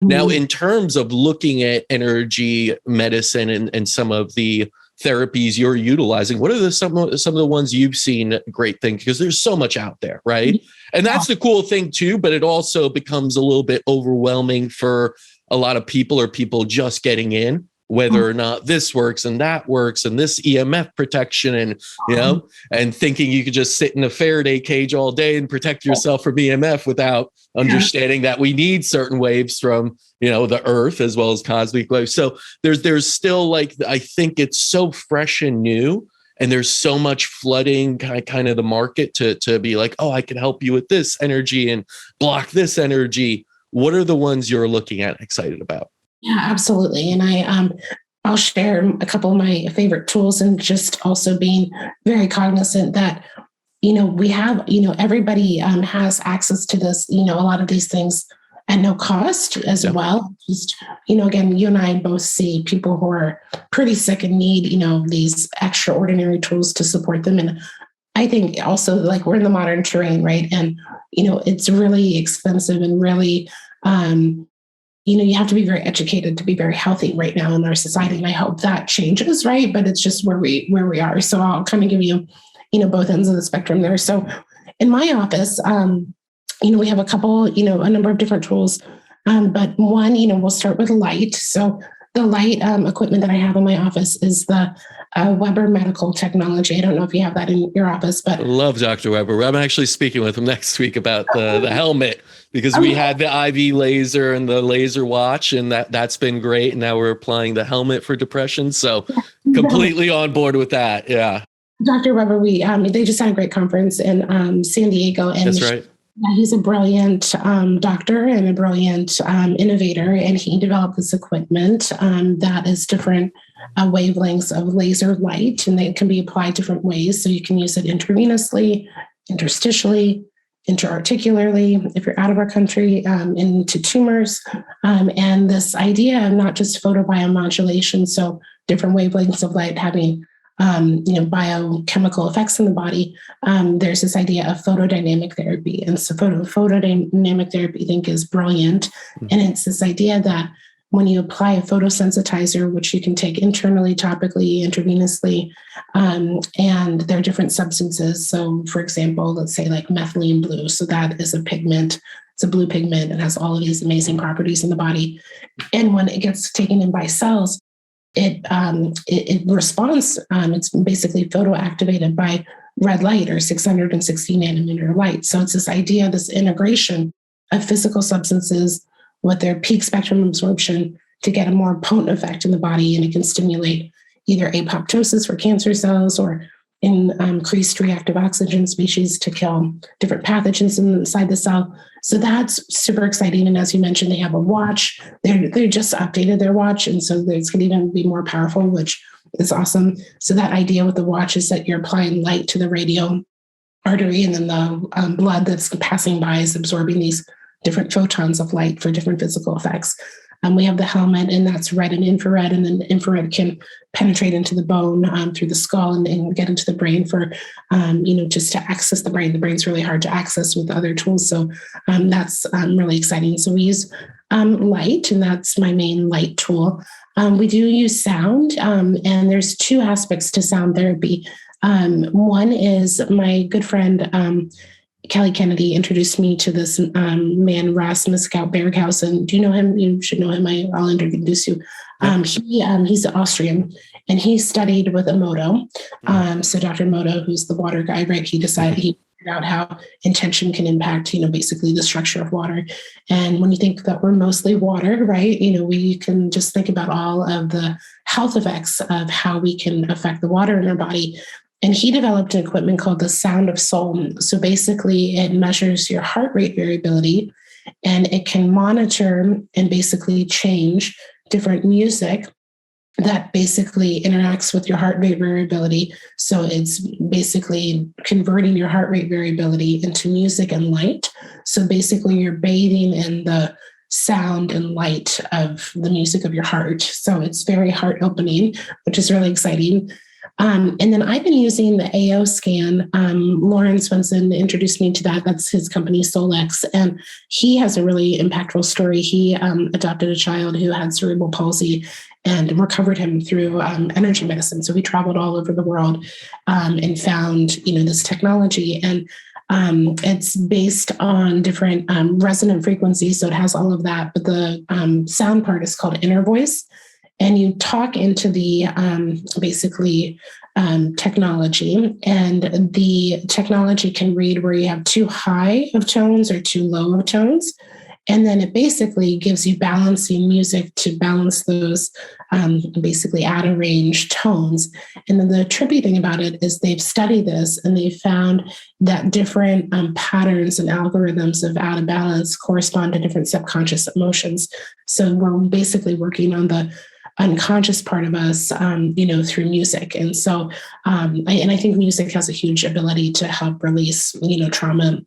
Now, in terms of looking at energy medicine and some of the therapies you're utilizing, what are some of the ones you've seen great things? Because there's so much out there, right? And that's the cool thing too, but it also becomes a little bit overwhelming for a lot of people or people just getting in, whether or not this works and that works and this EMF protection and, and thinking you could just sit in a Faraday cage all day and protect yourself from EMF without understanding that we need certain waves from, the earth as well as cosmic waves. So there's still I think it's so fresh and new, and there's so much flooding kind of the market to be like, oh, I can help you with this energy and block this energy. What are the ones you're looking at, excited about? Yeah, absolutely. And I'll share a couple of my favorite tools, and just also being very cognizant that, we have, everybody has access to this, a lot of these things at no cost as well. Just, again, you and I both see people who are pretty sick and need, these extraordinary tools to support them. And I think also we're in the modern terrain, right? And, it's really expensive and really, you have to be very educated to be very healthy right now in our society. And I hope that changes, right? But it's just where we are. So I'll kind of give you, both ends of the spectrum there. So in my office, we have a couple, a number of different tools. But one, we'll start with light. So the light equipment that I have in my office is the Weber Medical Technology. I don't know if you have that in your office, but I love Dr. Weber. I'm actually speaking with him next week about the helmet, because we had the IV laser and the laser watch, and that's been great. And now we're applying the helmet for depression. So completely on board with that. Yeah. Dr. Weber, they just had a great conference in San Diego. And that's right. He's a brilliant doctor and a brilliant innovator, and he developed this equipment that is different wavelengths of laser light, and they can be applied different ways. So you can use it intravenously, interstitially, intra-articularly, if you're out of our country, into tumors. And this idea of not just photobiomodulation, so different wavelengths of light having biochemical effects in the body. There's this idea of photodynamic therapy. And so photodynamic therapy, I think, is brilliant. And it's this idea that when you apply a photosensitizer, which you can take internally, topically, intravenously, and there are different substances. So for example, let's say methylene blue. So that is a pigment. It's a blue pigment. It has all of these amazing properties in the body. And when it gets taken in by cells, it responds. It's basically photoactivated by red light or 660 nanometer light. So it's this idea, this integration of physical substances with their peak spectrum absorption to get a more potent effect in the body. And it can stimulate either apoptosis for cancer cells or increased reactive oxygen species to kill different pathogens inside the cell. So that's super exciting. And as you mentioned, they have a watch. They just updated their watch. And so it's going to even be more powerful, which is awesome. So that idea with the watch is that you're applying light to the radial artery, and then the blood that's passing by is absorbing these different photons of light for different physical effects. We have the helmet, and that's red and infrared, and then infrared can penetrate into the bone through the skull and get into the brain for, just to access the brain. The brain's really hard to access with other tools. So that's really exciting. So we use light, and that's my main light tool. We do use sound, and there's two aspects to sound therapy. One is my good friend, Kelly Kennedy, introduced me to this man, Rasmus Berghausen. Do you know him? You should know him. I'll introduce you. He's Austrian, and he studied with Emoto. So Dr. Emoto, who's the water guy, right? He figured out how intention can impact, basically the structure of water. And when you think that we're mostly water, right? We can just think about all of the health effects of how we can affect the water in our body. And he developed an equipment called the Sound of Soul. So basically it measures your heart rate variability, and it can monitor and basically change different music that basically interacts with your heart rate variability. So it's basically converting your heart rate variability into music and light. So basically you're bathing in the sound and light of the music of your heart. So it's very heart opening, which is really exciting. And then I've been using the AO scan. Lauren Swenson introduced me to that. That's his company, Solex. And he has a really impactful story. He adopted a child who had cerebral palsy and recovered him through energy medicine. So we traveled all over the world and found, this technology. And it's based on different resonant frequencies. So it has all of that. But the sound part is called inner voice. And you talk into the technology, and the technology can read where you have too high of tones or too low of tones. And then it basically gives you balancing music to balance those out of range tones. And then the trippy thing about it is they've studied this and they found that different patterns and algorithms of out of balance correspond to different subconscious emotions. So we're basically working on the unconscious part of us, through music. And so, I think music has a huge ability to help release, trauma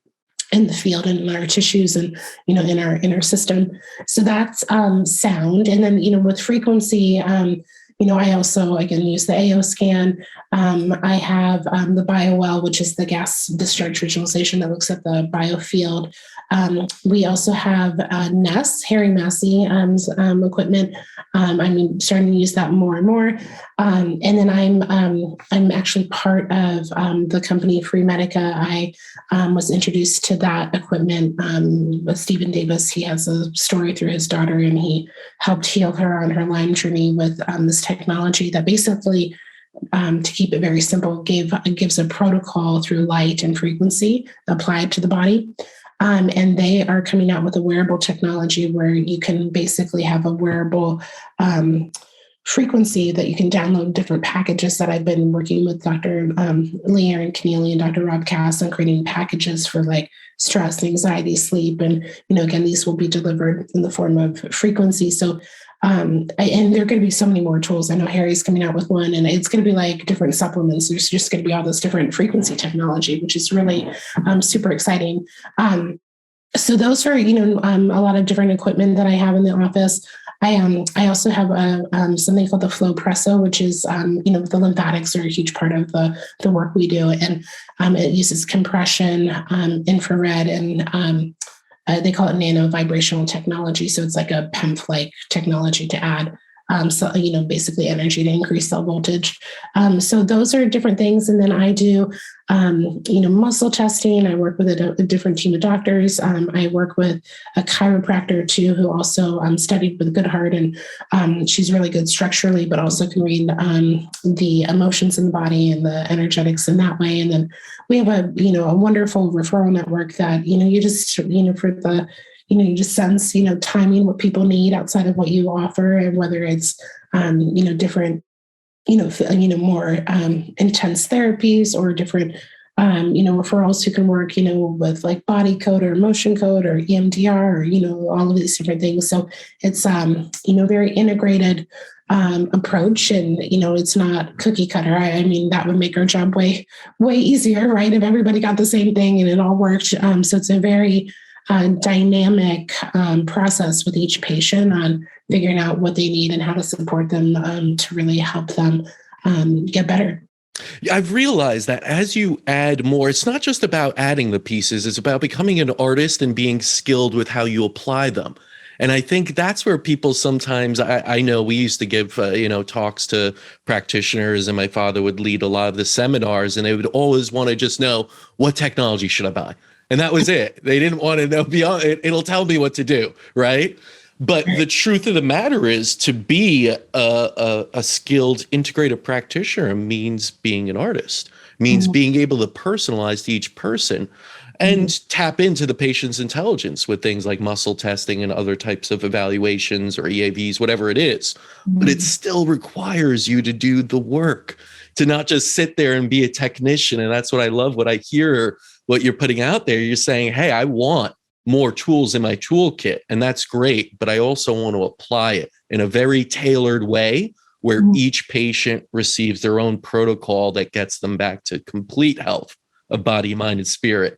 in the field and in our tissues and, in our system. So that's sound. And then, with frequency, I also, again, use the AO scan. I have the BioWell, which is the gas discharge visualization that looks at the biofield. We also have Ness, Harry Massey equipment. I'm starting to use that more and more. And then I'm actually part of the company Free Medica. I was introduced to that equipment with Stephen Davis. He has a story through his daughter, and he helped heal her on her Lyme journey with this technology that basically, to keep it very simple, gives a protocol through light and frequency applied to the body. And they are coming out with a wearable technology where you can basically have a wearable frequency that you can download different packages. That I've been working with Dr. Lee Aaron Keneally and Dr. Rob Cass on creating packages for like stress, anxiety, sleep. And, again, these will be delivered in the form of frequency. So and there are going to be so many more tools. I know Harry's coming out with one, and it's going to be like different supplements. There's just going to be all this different frequency technology, which is really super exciting. So those are, a lot of different equipment that I have in the office. I also have something called the Flow Presso, which is, the lymphatics are a huge part of the work we do. And it uses compression, infrared, and they call it nano vibrational technology. So it's like a PEMF-like technology to add. Basically energy to increase cell voltage. So those are different things. And then I do, muscle testing. I work with a different team of doctors. I work with a chiropractor too, who also studied with Goodheart, and she's really good structurally, but also can read the emotions in the body and the energetics in that way. And then we have a wonderful referral network that, you just, for the, you just sense, timing what people need outside of what you offer, and whether it's, different, more intense therapies or different, referrals who can work, with like body code or emotion code or EMDR or, all of these different things. So it's, very integrated approach, and, it's not cookie cutter. I mean, that would make our job way easier, right? If everybody got the same thing and it all worked. So it's a very dynamic process with each patient on figuring out what they need and how to support them to really help them get better. I've realized that as you add more, it's not just about adding the pieces, it's about becoming an artist and being skilled with how you apply them. And I think that's where people sometimes, I know we used to give, talks to practitioners, and my father would lead a lot of the seminars, and they would always want to just know, what technology should I buy? And that was it. They didn't want to know beyond it. It'll tell me what to do, right? But the truth of the matter is, to be a skilled integrative practitioner means being an artist, means being able to personalize to each person and tap into the patient's intelligence with things like muscle testing and other types of evaluations or EAVs, whatever it is. But it still requires you to do the work, to not just sit there and be a technician. And that's what I love, what I hear, what you're putting out there. You're saying, hey, I want more tools in my toolkit, and that's great, but I also want to apply it in a very tailored way where each patient receives their own protocol that gets them back to complete health of body, mind, and spirit.